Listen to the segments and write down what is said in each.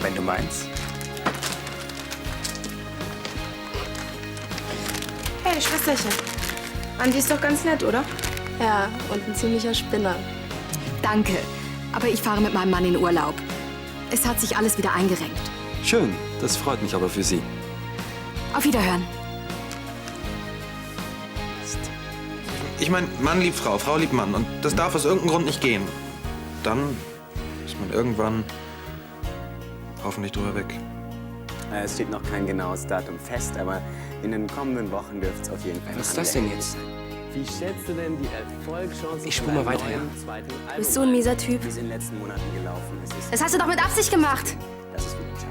wenn du meinst. Hey, Schwesterchen. Andi ist doch ganz nett, oder? Ja, und ein ziemlicher Spinner. Danke, aber ich fahre mit meinem Mann in Urlaub. Es hat sich alles wieder eingerenkt. Schön, das freut mich aber für Sie. Auf Wiederhören. Ich meine, Mann liebt Frau, Frau liebt Mann. Und das darf aus irgendeinem Grund nicht gehen. Dann ist man irgendwann hoffentlich drüber weg. Es steht noch kein genaues Datum fest, aber in den kommenden Wochen dürfte es auf jeden Fall. Was ist das denn jetzt? Wie schätzt du denn die Erfolgschancen? Ich spule mal weiter, ja. Du bist so ein mieser Typ. Wie es in den letzten Monaten gelaufen ist. Das hast du doch mit Absicht gemacht. Das ist wirklich schade.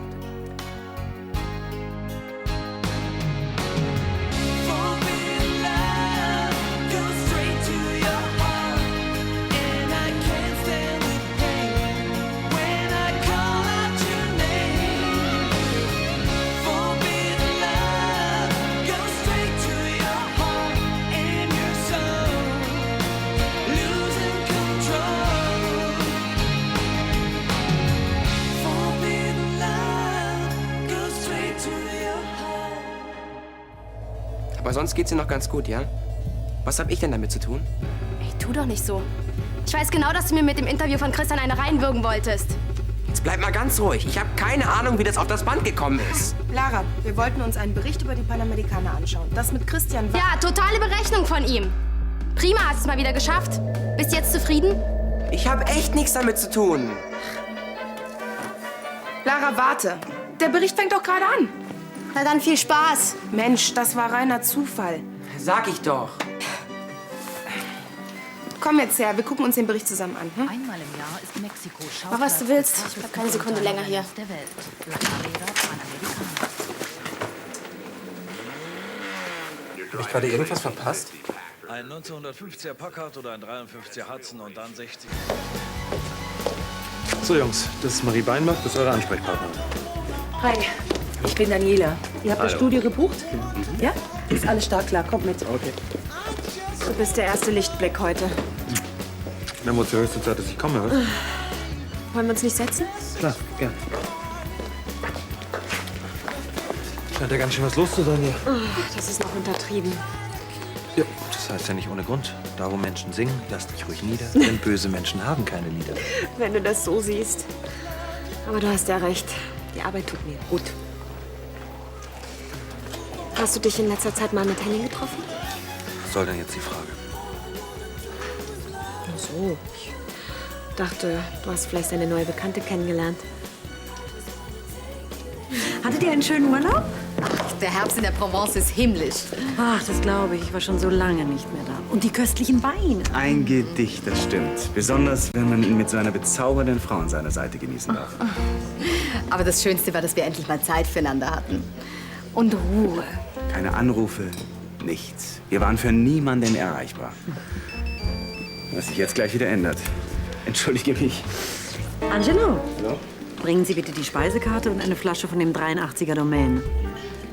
Aber sonst geht's dir noch ganz gut, ja? Was hab ich denn damit zu tun? Ey, tu doch nicht so. Ich weiß genau, dass du mir mit dem Interview von Christian eine reinwürgen wolltest. Jetzt bleib mal ganz ruhig. Ich habe keine Ahnung, wie das auf das Band gekommen ist. Lara, wir wollten uns einen Bericht über die Panamerikaner anschauen. Das mit Christian war... Ja, totale Berechnung von ihm. Prima, hast es mal wieder geschafft. Bist jetzt zufrieden? Ich habe echt nichts damit zu tun. Lara, warte. Der Bericht fängt doch gerade an. Na dann viel Spaß. Mensch, das war reiner Zufall. Sag ich doch. Komm jetzt her, wir gucken uns den Bericht zusammen an. Hm? Einmal im Jahr ist Mexiko Mach, was du willst. Ich bleib keine Sekunde länger hier. Der Welt. La Carrera Panamericana. Habe ich gerade irgendwas verpasst? Ein 1950er Packard oder ein 53er Hudson und dann 60. So, Jungs, das ist Marie Beinbach, das ist eure Ansprechpartnerin. Hi, ich bin Daniela. Ihr habt das Studio gebucht? Ja? Ist alles stark klar. Kommt mit. Okay. Du bist der erste Lichtblick heute. Dann wird es die höchste Zeit, dass ich komme, was? Wollen wir uns nicht setzen? Klar, gern. Scheint ja ganz schön was los zu sein hier. Das ist noch untertrieben. Ja, das heißt ja nicht ohne Grund. Da, wo Menschen singen, lass dich ruhig nieder, denn böse Menschen haben keine Lieder. Wenn du das so siehst. Aber du hast ja recht. Die Arbeit tut mir gut. Hast du dich in letzter Zeit mal mit Henning getroffen? Was soll denn jetzt die Frage? Ach so. Ich dachte, du hast vielleicht eine neue Bekannte kennengelernt. Hattet ihr einen schönen Urlaub? Der Herbst in der Provence ist himmlisch. Ach, das glaube ich. Ich war schon so lange nicht mehr da. Und die köstlichen Weine. Ein Gedicht, das stimmt. Besonders, wenn man ihn mit so einer bezaubernden Frau an seiner Seite genießen darf. Aber das Schönste war, dass wir endlich mal Zeit füreinander hatten. Und Ruhe. Keine Anrufe, nichts. Wir waren für niemanden erreichbar. Was sich jetzt gleich wieder ändert. Entschuldige mich. Angelo, Hallo? bringen Sie bitte die Speisekarte und eine Flasche von dem 83er Domain.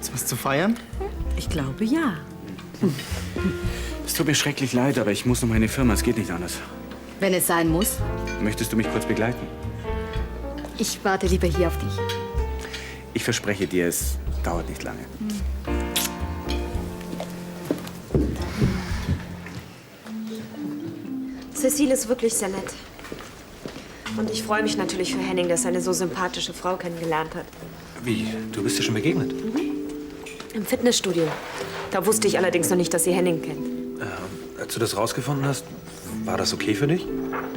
Ist was zu feiern? Ich glaube, ja. Es tut mir schrecklich leid, aber ich muss noch mal in die Firma. Es geht nicht anders. Wenn es sein muss. Möchtest du mich kurz begleiten? Ich warte lieber hier auf dich. Ich verspreche dir, es dauert nicht lange. Cecile ist wirklich sehr nett. Und ich freue mich natürlich für Henning, dass er eine so sympathische Frau kennengelernt hat. Wie? Du bist dir schon begegnet? Im Fitnessstudio. Da wusste ich allerdings noch nicht, dass sie Henning kennt. Als du das rausgefunden hast, war das okay für dich?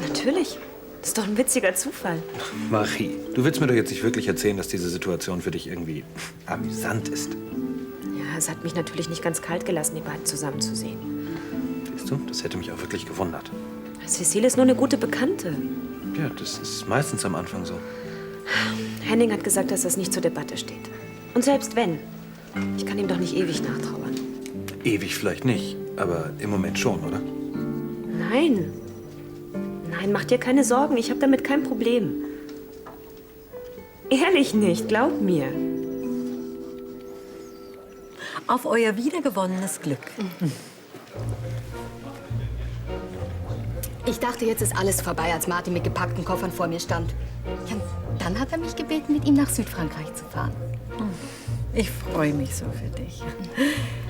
Natürlich. Das ist doch ein witziger Zufall. Marie, du willst mir doch jetzt nicht wirklich erzählen, dass diese Situation für dich irgendwie amüsant ist. Ja, es hat mich natürlich nicht ganz kalt gelassen, die beiden zusammen zu sehen. Siehst du, das hätte mich auch wirklich gewundert. Cecile ist nur eine gute Bekannte. Ja, das ist meistens am Anfang so. Henning hat gesagt, dass das nicht zur Debatte steht. Und selbst wenn, ich kann ihm doch nicht ewig nachtrauern. Ewig vielleicht nicht, aber im Moment schon, oder? Nein. Nein, mach dir keine Sorgen. Ich habe damit kein Problem. Ehrlich nicht, glaub mir. Auf euer wiedergewonnenes Glück. Ich dachte, jetzt ist alles vorbei, als Martin mit gepackten Koffern vor mir stand. Ja, dann hat er mich gebeten, mit ihm nach Südfrankreich zu fahren. Ich freue mich so für dich.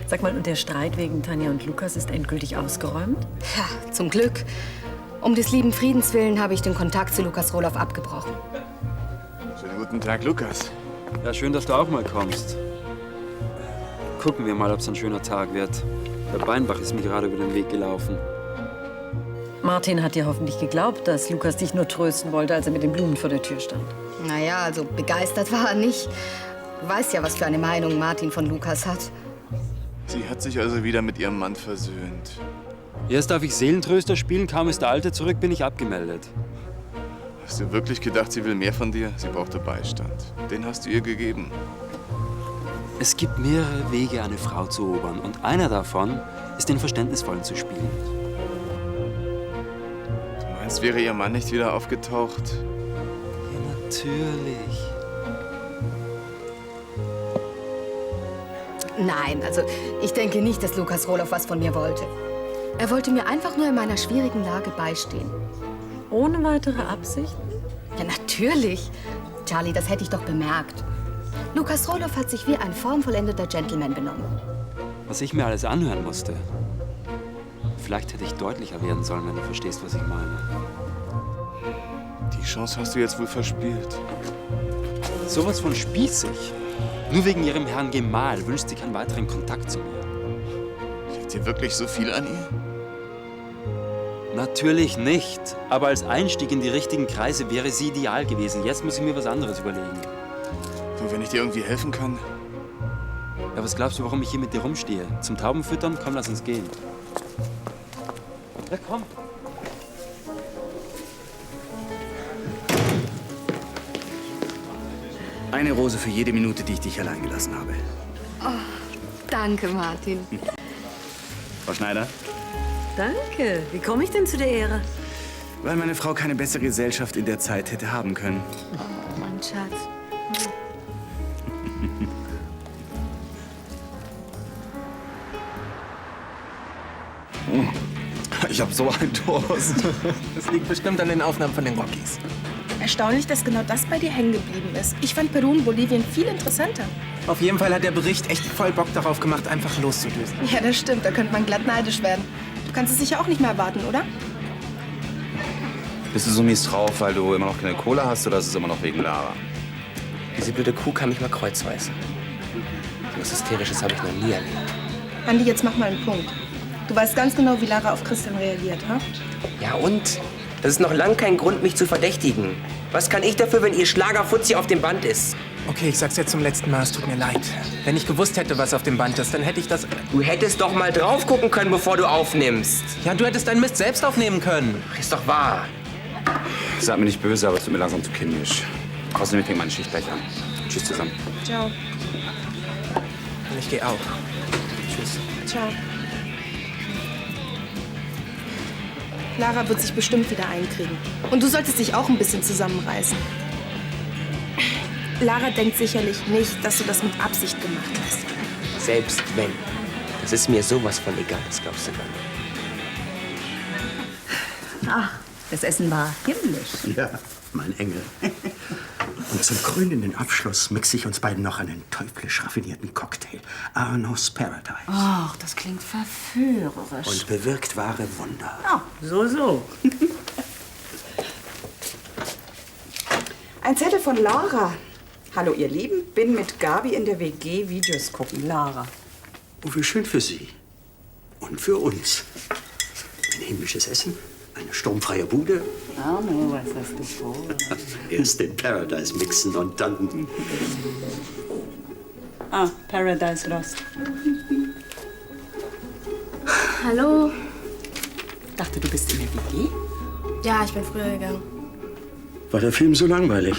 Sag mal, und der Streit wegen Tanja und Lukas ist endgültig ausgeräumt? Ja, zum Glück. Um des lieben Friedens willen habe ich den Kontakt zu Lukas Roloff abgebrochen. Schönen guten Tag, Lukas. Ja, schön, dass du auch mal kommst. Gucken wir mal, ob es ein schöner Tag wird. Der Beinbach ist mir gerade über den Weg gelaufen. Martin hat dir hoffentlich geglaubt, dass Lukas dich nur trösten wollte, als er mit den Blumen vor der Tür stand. Naja, also begeistert war er nicht. Du weißt ja, was für eine Meinung Martin von Lukas hat. Sie hat sich also wieder mit ihrem Mann versöhnt. Erst darf ich Seelentröster spielen, kaum ist der Alte zurück, bin ich abgemeldet. Hast du wirklich gedacht, sie will mehr von dir? Sie brauchte Beistand. Den hast du ihr gegeben. Es gibt mehrere Wege, eine Frau zu erobern. Und einer davon ist, den Verständnisvollen zu spielen. Du meinst, wäre ihr Mann nicht wieder aufgetaucht? Ja, natürlich. Nein, also ich denke nicht, dass Lukas Roloff was von mir wollte. Er wollte mir einfach nur in meiner schwierigen Lage beistehen. Ohne weitere Absichten? Ja, natürlich. Charlie, das hätte ich doch bemerkt. Lukas Roloff hat sich wie ein formvollendeter Gentleman benommen. Was ich mir alles anhören musste. Vielleicht hätte ich deutlicher werden sollen, wenn du verstehst, was ich meine. Die Chance hast du jetzt wohl verspielt. Sowas von spießig. Nur wegen ihrem Herrn Gemahl wünscht sie keinen weiteren Kontakt zu mir. Liegt dir wirklich so viel an ihr? Natürlich nicht. Aber als Einstieg in die richtigen Kreise wäre sie ideal gewesen. Jetzt muss ich mir was anderes überlegen. Du, wenn ich dir irgendwie helfen kann? Ja, was glaubst du, warum ich hier mit dir rumstehe? Zum Taubenfüttern? Komm, lass uns gehen. Ja, komm. Eine Rose für jede Minute, die ich dich allein gelassen habe. Oh, danke, Martin. Frau Schneider? Danke. Wie komme ich denn zu der Ehre? Weil meine Frau keine bessere Gesellschaft in der Zeit hätte haben können. Oh, mein Schatz. Ich habe so einen Durst. Das liegt bestimmt an den Aufnahmen von den Rockies. Erstaunlich, dass genau das bei dir hängen geblieben ist. Ich fand Peru und Bolivien viel interessanter. Auf jeden Fall hat der Bericht echt voll Bock darauf gemacht, einfach loszudösen. Ja, das stimmt. Da könnte man glatt neidisch werden. Du kannst es sicher auch nicht mehr erwarten, oder? Bist du so mies drauf, weil du immer noch keine Kohle hast, oder ist es immer noch wegen Lara? Diese blöde Kuh kann mich mal kreuzweisen. So was Hysterisches habe ich noch nie erlebt. Andi, jetzt mach mal einen Punkt. Du weißt ganz genau, wie Lara auf Christian reagiert, ha? Ja und? Das ist noch lang kein Grund, mich zu verdächtigen. Was kann ich dafür, wenn ihr Schlagerfuzzi auf dem Band ist? Okay, ich sag's jetzt zum letzten Mal, es tut mir leid. Wenn ich gewusst hätte, was auf dem Band ist, dann hätte ich das... Du hättest doch mal drauf gucken können, bevor du aufnimmst. Ja, du hättest deinen Mist selbst aufnehmen können. Ist doch wahr. Sag mir nicht böse, aber es tut mir langsam zu kindisch. Außerdem fängt meine Schicht gleich an. Tschüss zusammen. Ciao. Und ich gehe auch. Tschüss. Ciao. Lara wird sich bestimmt wieder einkriegen. Und du solltest dich auch ein bisschen zusammenreißen. Lara denkt sicherlich nicht, dass du das mit Absicht gemacht hast. Selbst wenn. Das ist mir sowas von egal, das glaubst du gar nicht. Ach, das Essen war himmlisch. Ja, mein Engel. Und zum krönenden Abschluss mixe ich uns beiden noch einen teuflisch raffinierten Cocktail. Arno's Paradise. Ach, das klingt verführerisch. Und bewirkt wahre Wunder. Ja, so. Ein Zettel von Lara. Hallo, ihr Lieben. Bin mit Gabi in der WG Videos gucken. Lara. Oh, wie schön für Sie. Und für uns. Ein himmlisches Essen, eine sturmfreie Bude. Arno, was hast du vor? Erst den Paradise mixen und dann... Paradise Lost. Hallo? Dachte, du bist in der WG? Ja, ich bin früher gegangen. War der Film so langweilig?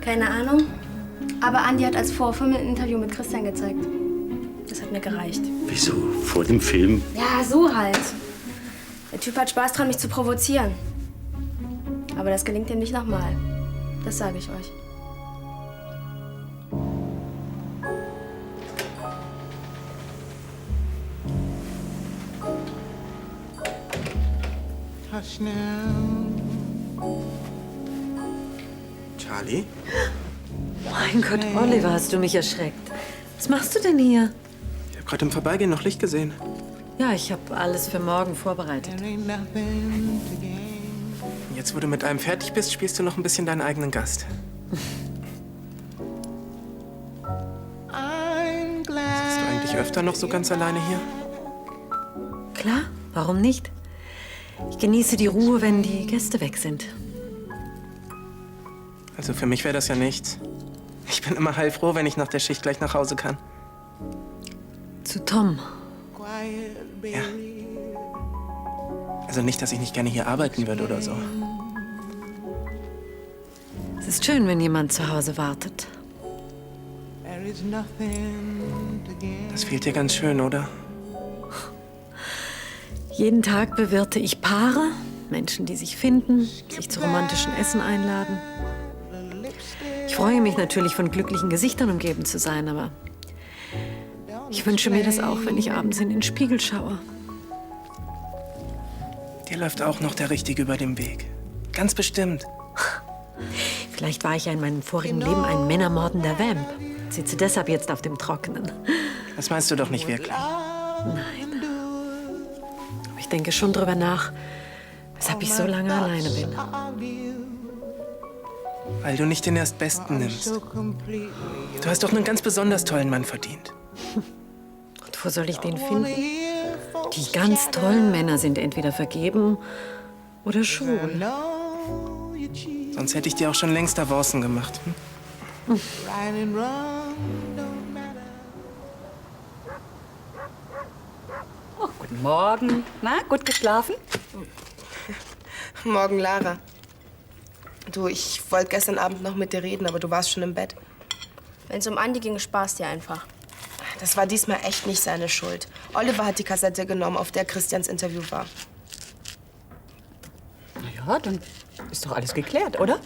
Keine Ahnung. Aber Andi hat als Vorfilm ein Interview mit Christian gezeigt. Das hat mir gereicht. Wieso? Vor dem Film? Ja, so halt. Der Typ hat Spaß dran, mich zu provozieren. Aber das gelingt ihm nicht nochmal. Das sage ich euch. Charlie? Mein Gott, Oliver, hast du mich erschreckt. Was machst du denn hier? Ich habe gerade im Vorbeigehen noch Licht gesehen. Ja, ich habe alles für morgen vorbereitet. Jetzt, wo du mit einem fertig bist, spielst du noch ein bisschen deinen eigenen Gast. Sitzt du eigentlich öfter noch so ganz alleine hier? Klar, warum nicht? Ich genieße die Ruhe, wenn die Gäste weg sind. Also für mich wäre das ja nichts. Ich bin immer heilfroh, wenn ich nach der Schicht gleich nach Hause kann. Zu Tom. Ja. Also nicht, dass ich nicht gerne hier arbeiten würde oder so. Es ist schön, wenn jemand zu Hause wartet. Das fehlt dir ganz schön, oder? Jeden Tag bewirte ich Paare, Menschen, die sich finden, sich zu romantischen Essen einladen. Ich freue mich natürlich, von glücklichen Gesichtern umgeben zu sein, aber ich wünsche mir das auch, wenn ich abends in den Spiegel schaue. Dir läuft auch noch der Richtige über den Weg. Ganz bestimmt. Vielleicht war ich ja in meinem vorigen Leben ein männermordender Vamp. Sitze deshalb jetzt auf dem Trockenen. Das meinst du doch nicht wirklich. Nein. Aber ich denke schon drüber nach, weshalb ich so lange alleine bin. Weil du nicht den Erstbesten nimmst. Du hast doch einen ganz besonders tollen Mann verdient. Und wo soll ich den finden? Die ganz tollen Männer sind entweder vergeben oder schwul. Sonst hätte ich dir auch schon längst Avancen gemacht. Hm? Oh, guten Morgen. Na, gut geschlafen? Morgen, Lara. Du, ich wollte gestern Abend noch mit dir reden, aber du warst schon im Bett. Wenn es um Andi ging, spaß dir einfach. Das war diesmal echt nicht seine Schuld. Oliver hat die Kassette genommen, auf der Christians Interview war. Na ja, dann ist doch alles geklärt, oder?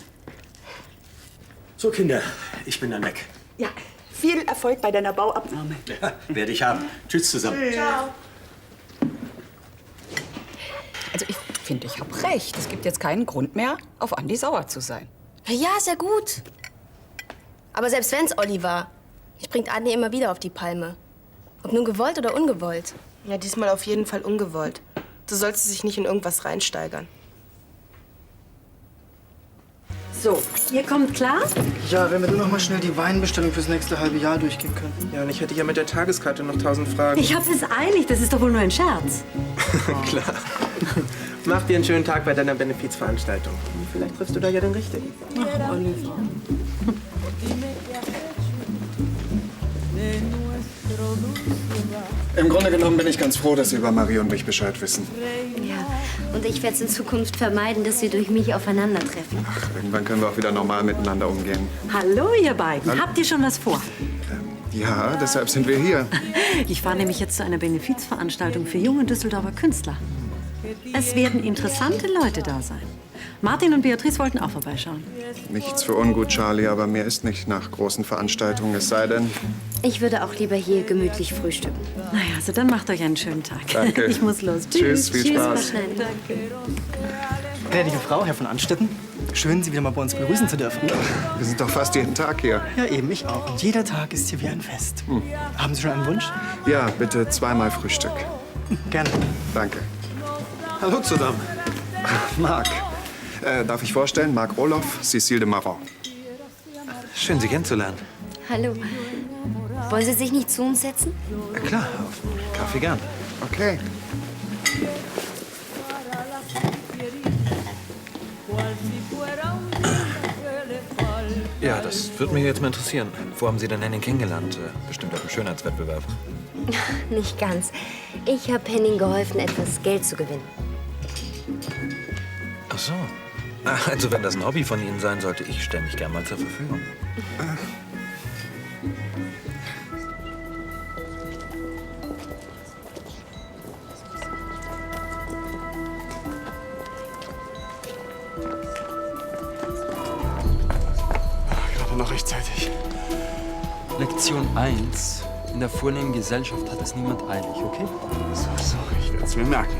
So, Kinder, ich bin dann weg. Ja, viel Erfolg bei deiner Bauabnahme. Ja, werde ich haben. Tschüss zusammen. Ciao. Also ich finde, ich habe recht. Es gibt jetzt keinen Grund mehr, auf Andi sauer zu sein. Ja, ist ja gut. Aber selbst wenn's Olli war, ich bringt Andi immer wieder auf die Palme. Ob nun gewollt oder ungewollt. Ja, diesmal auf jeden Fall ungewollt. Du sollst dich nicht in irgendwas reinsteigern. So, ihr kommt klar? Ja, wenn wir nur noch mal schnell die Weinbestellung fürs nächste halbe Jahr durchgehen können. Ja, und ich hätte ja mit der Tageskarte noch 1000 Fragen. Ich hab's es eilig, das ist doch wohl nur ein Scherz. Klar. Mach dir einen schönen Tag bei deiner Benefizveranstaltung. Vielleicht triffst du da ja den Richtigen. Ach, Oliver. Im Grunde genommen bin ich ganz froh, dass Sie über Marie und mich Bescheid wissen. Ja, und ich werde es in Zukunft vermeiden, dass Sie durch mich aufeinandertreffen. Ach, irgendwann können wir auch wieder normal miteinander umgehen. Hallo, ihr beiden. Hallo. Habt ihr schon was vor? Ja, deshalb sind wir hier. Ich fahre nämlich jetzt zu einer Benefizveranstaltung für junge Düsseldorfer Künstler. Es werden interessante Leute da sein. Martin und Beatrice wollten auch vorbeischauen. Nichts für ungut, Charlie, aber mir ist nicht nach großen Veranstaltungen, es sei denn... Ich würde auch lieber hier gemütlich frühstücken. Naja, also dann macht euch einen schönen Tag. Danke. Ich muss los. Tschüss, viel Spaß. Danke. Gnädige Frau, Herr von Anstetten, schön, Sie wieder mal bei uns begrüßen zu dürfen. Wir sind doch fast jeden Tag hier. Ja, eben, ich auch. Und jeder Tag ist hier wie ein Fest. Haben Sie schon einen Wunsch? Ja, bitte 2-mal Frühstück. Gerne. Danke. Hallo zusammen. Marc. Darf ich vorstellen? Marc Roloff, Cécile de Marron. Schön, Sie kennenzulernen. Hallo. Wollen Sie sich nicht zu uns setzen? Na klar, auf einen Kaffee gern. Okay. Ja, das würde mich jetzt mal interessieren. Wo haben Sie denn Henning kennengelernt? Bestimmt auf dem Schönheitswettbewerb. Nicht ganz. Ich habe Henning geholfen, etwas Geld zu gewinnen. Ach so. Also wenn das ein Hobby von Ihnen sein sollte, ich stelle mich gern mal zur Verfügung. Gerade noch rechtzeitig. Lektion 1. In der vornehmen Gesellschaft hat es niemand eilig, okay? So, ich werde es mir merken.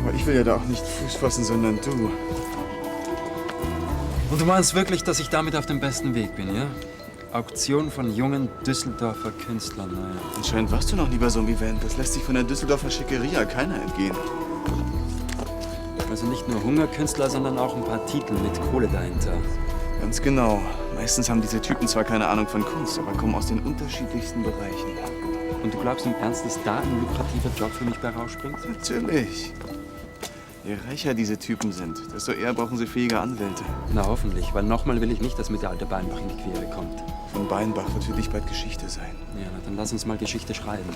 Aber ich will ja da auch nicht Fuß fassen, sondern du. Und du meinst wirklich, dass ich damit auf dem besten Weg bin, ja? Auktion von jungen Düsseldorfer Künstlern, naja. Anscheinend warst du noch nie bei so einem Event. Das lässt sich von der Düsseldorfer Schickeria keiner entgehen. Also nicht nur Hungerkünstler, sondern auch ein paar Titel mit Kohle dahinter. Ganz genau. Meistens haben diese Typen zwar keine Ahnung von Kunst, aber kommen aus den unterschiedlichsten Bereichen. Und du glaubst im Ernst, dass da ein lukrativer Job für mich bei rausspringt? Natürlich. Je reicher diese Typen sind, desto eher brauchen sie fähige Anwälte. Na hoffentlich, weil nochmal will ich nicht, dass mir der alte Beinbach in die Quere kommt. Von Beinbach wird für dich bald Geschichte sein. Ja, na, dann lass uns mal Geschichte schreiben.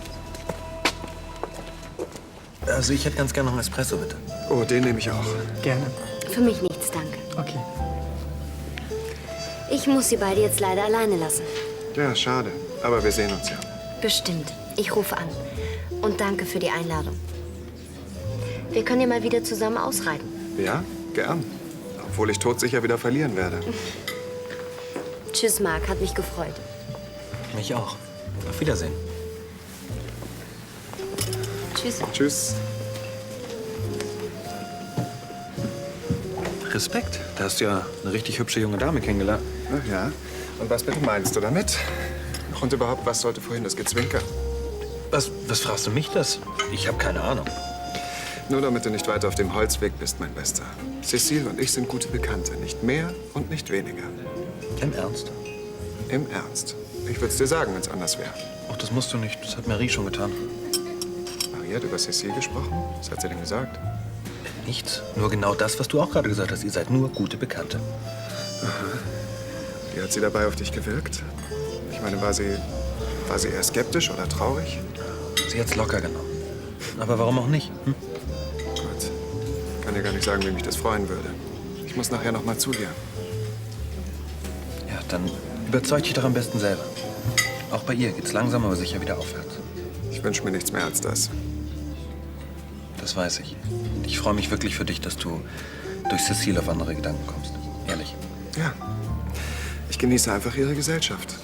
Also ich hätte ganz gerne noch einen Espresso, bitte. Oh, den nehme ich auch. Gerne. Für mich nichts, danke. Okay. Ich muss Sie beide jetzt leider alleine lassen. Ja, schade. Aber wir sehen uns ja. Bestimmt. Ich rufe an. Und danke für die Einladung. Wir können ja mal wieder zusammen ausreiten. Ja, gern. Obwohl ich todsicher wieder verlieren werde. Tschüss, Marc. Hat mich gefreut. Mich auch. Auf Wiedersehen. Tschüss. Tschüss. Respekt. Da hast du ja eine richtig hübsche junge Dame kennengelernt. Ach ja. Und was bitte meinst du damit? Und überhaupt, was sollte vorhin das Gezwinker? Was fragst du mich das? Ich habe keine Ahnung. Nur damit du nicht weiter auf dem Holzweg bist, mein Bester. Cecile und ich sind gute Bekannte. Nicht mehr und nicht weniger. Im Ernst? Im Ernst. Ich würde es dir sagen, wenn es anders wäre. Ach, das musst du nicht. Das hat Marie schon getan. Marie hat über Cecile gesprochen? Was hat sie denn gesagt? Nichts. Nur genau das, was du auch gerade gesagt hast. Ihr seid nur gute Bekannte. Aha. Wie hat sie dabei auf dich gewirkt? Ich meine, war sie eher skeptisch oder traurig? Sie hat's locker genommen. Aber warum auch nicht? Hm? Gut. Kann dir gar nicht sagen, wie mich das freuen würde. Ich muss nachher noch mal zu dir. Ja, dann überzeug dich doch am besten selber. Auch bei ihr geht's langsam, aber sicher wieder aufwärts. Ich wünsche mir nichts mehr als das. Das weiß ich. Und ich freue mich wirklich für dich, dass du durch Cecile auf andere Gedanken kommst. Ehrlich. Ja. Ich genieße einfach ihre Gesellschaft.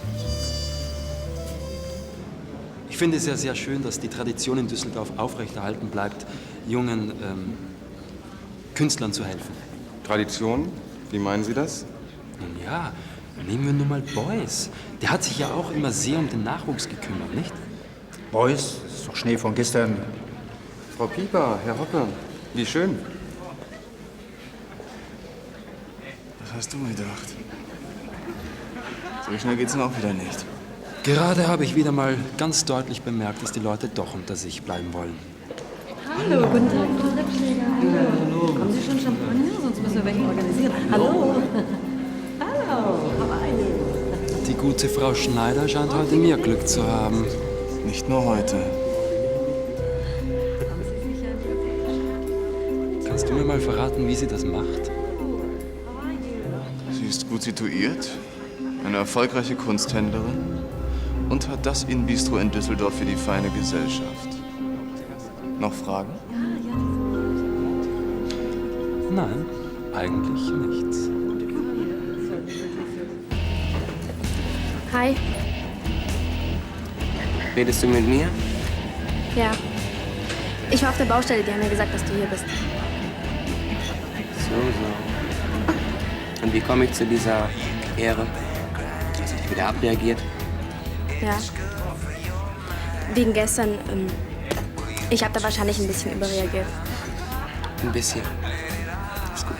Ich finde es ja sehr schön, dass die Tradition in Düsseldorf aufrechterhalten bleibt, jungen Künstlern zu helfen. Tradition? Wie meinen Sie das? Nun ja, nehmen wir nur mal Beuys. Der hat sich ja auch immer sehr um den Nachwuchs gekümmert, nicht? Beuys, ist doch Schnee von gestern. Frau Pieper, Herr Hoppe, wie schön. Was hast du gedacht? So schnell geht's dann auch wieder nicht. Gerade habe ich wieder mal ganz deutlich bemerkt, dass die Leute doch unter sich bleiben wollen. Hallo, guten Tag, Frau Rippschläger. Hallo. Haben Sie schon Champagner? Sonst müssen wir welchen organisieren. Hallo. Hallo, how are you? Die gute Frau Schneider scheint heute mehr Glück zu haben. Nicht nur heute. Kannst du mir mal verraten, wie sie das macht? Sie ist gut situiert, eine erfolgreiche Kunsthändlerin und hat das Innenbistro in Düsseldorf für die feine Gesellschaft. Noch Fragen? Nein, eigentlich nichts. Hi. Redest du mit mir? Ja. Ich war auf der Baustelle, die haben mir gesagt, dass du hier bist. So. Und wie komme ich zu dieser Ehre? Hast du dich wieder abreagiert? Ja. Wegen gestern, ich habe da wahrscheinlich ein bisschen überreagiert. Ein bisschen. Ist gut.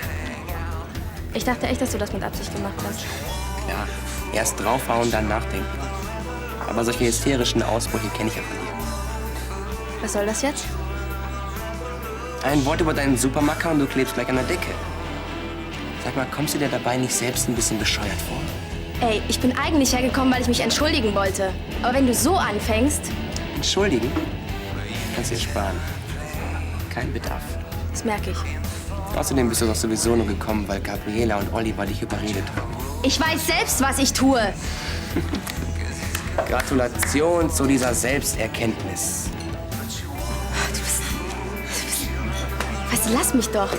Ich dachte echt, dass du das mit Absicht gemacht hast. Klar. Erst draufhauen, dann nachdenken. Aber solche hysterischen Ausbrüche kenne ich ja von dir. Was soll das jetzt? Ein Wort über deinen Supermacker und du klebst gleich an der Decke. Sag mal, kommst du dir dabei nicht selbst ein bisschen bescheuert vor? Ey, ich bin eigentlich hergekommen, weil ich mich entschuldigen wollte. Aber wenn du so anfängst... Entschuldigen? Kannst dir sparen. Kein Bedarf. Das merke ich. Außerdem bist du doch sowieso nur gekommen, weil Gabriela und Oliver dich überredet haben. Ich weiß selbst, was ich tue. Gratulation zu dieser Selbsterkenntnis. Weißt du, lass mich doch.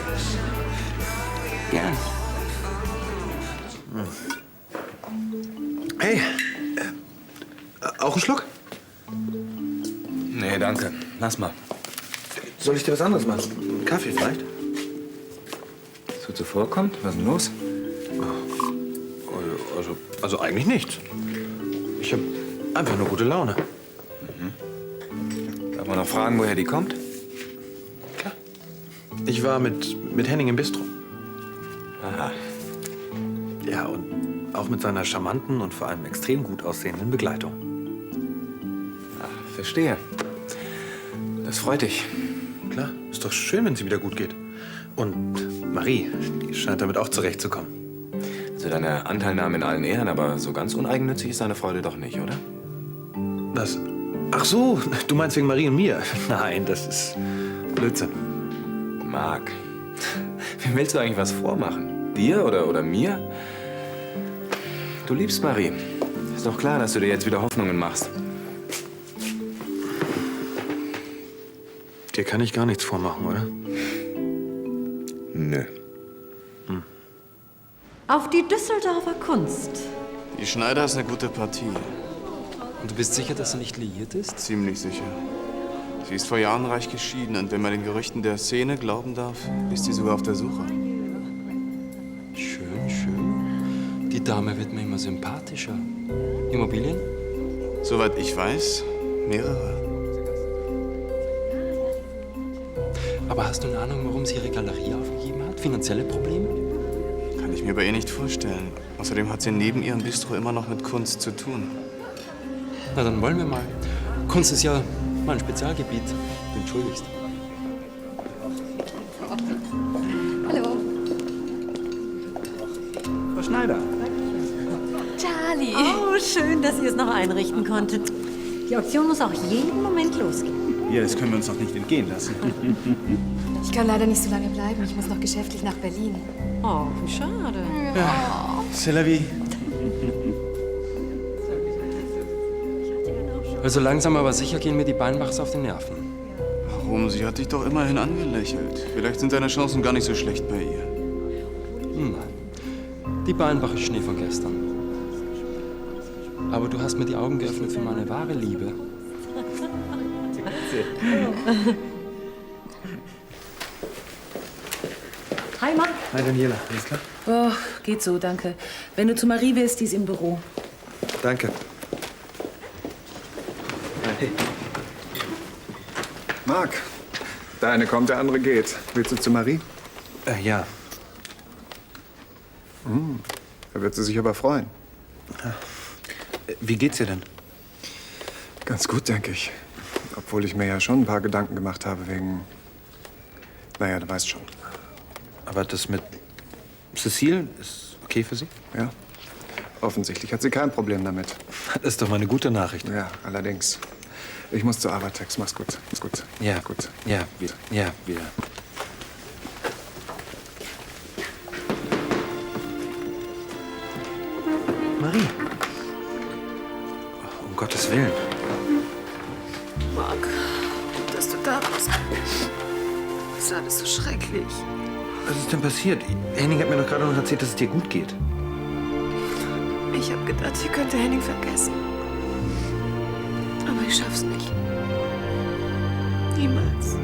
Gern. Hey, auch einen Schluck? Nee, danke. Lass mal. Soll ich dir was anderes machen? Einen Kaffee vielleicht? So zuvorkommt? Was ist denn los? Also eigentlich nichts. Ich habe einfach nur gute Laune. Darf man noch fragen, woher die kommt? Klar. Ich war mit Henning im Bistro. Aha. Ja, und auch mit seiner charmanten und vor allem extrem gut aussehenden Begleitung. Ach, verstehe. Das freut dich. Klar, ist doch schön, wenn es ihr wieder gut geht. Und Marie, die scheint damit auch zurechtzukommen. Also deine Anteilnahme in allen Ehren, aber so ganz uneigennützig ist deine Freude doch nicht, oder? Was? Ach so, du meinst wegen Marie und mir? Nein, das ist Blödsinn. Marc, wem willst du eigentlich was vormachen? Dir oder mir? Du liebst Marie. Ist doch klar, dass du dir jetzt wieder Hoffnungen machst. Dir kann ich gar nichts vormachen, oder? Nö. Auf die Düsseldorfer Kunst. Die Schneider ist eine gute Partie. Und du bist sicher, dass sie nicht liiert ist? Ziemlich sicher. Sie ist vor Jahren reich geschieden und wenn man den Gerüchten der Szene glauben darf, ist sie sogar auf der Suche. Schön, schön. Die Dame wird mir immer sympathischer. Immobilien? Soweit ich weiß, mehrere. Aber hast du eine Ahnung, warum sie ihre Galerie aufgegeben hat? Finanzielle Probleme? Kann ich mir bei ihr nicht vorstellen. Außerdem hat sie neben ihrem Bistro immer noch mit Kunst zu tun. Na, dann wollen wir mal. Kunst ist ja mein Spezialgebiet. Du entschuldigst. Hallo. Frau Schneider. Charlie. Oh, schön, dass ihr es noch einrichten konntet. Die Auktion muss auch jeden Moment losgehen. Ja, das können wir uns doch nicht entgehen lassen. Ich kann leider nicht so lange bleiben. Ich muss noch geschäftlich nach Berlin. Oh, wie schade. Ja. C'est la vie. Also langsam aber sicher gehen mir die Beinbachs auf die Nerven. Warum? Sie hat dich doch immerhin angelächelt. Vielleicht sind deine Chancen gar nicht so schlecht bei ihr. Die Beinbach ist Schnee von gestern. Aber du hast mir die Augen geöffnet für meine wahre Liebe. Hi, Marc. Hi, Daniela. Alles klar? Oh, geht so, danke. Wenn du zu Marie willst, die ist im Büro. Danke. Marc, der eine kommt, der andere geht. Willst du zu Marie? Ja. Da wird sie sich aber freuen. Wie geht's dir denn? Ganz gut, denke ich. Obwohl ich mir ja schon ein paar Gedanken gemacht habe wegen... Naja, du weißt schon. Aber das mit Cecile ist okay für Sie? Ja. Offensichtlich hat sie kein Problem damit. Das ist doch mal eine gute Nachricht. Ja, allerdings. Ich muss zur Arbeit, Tex. Mach's gut. Mach's gut. Ja, gut. Ja, wieder. Ja, wieder. Marie. Um Gottes Willen. Marc, gut, dass du da bist. Das ist alles so schrecklich. Was ist denn passiert? Henning hat mir doch gerade noch erzählt, dass es dir gut geht. Ich habe gedacht, ich könnte Henning vergessen. Aber ich schaff's nicht. Niemals.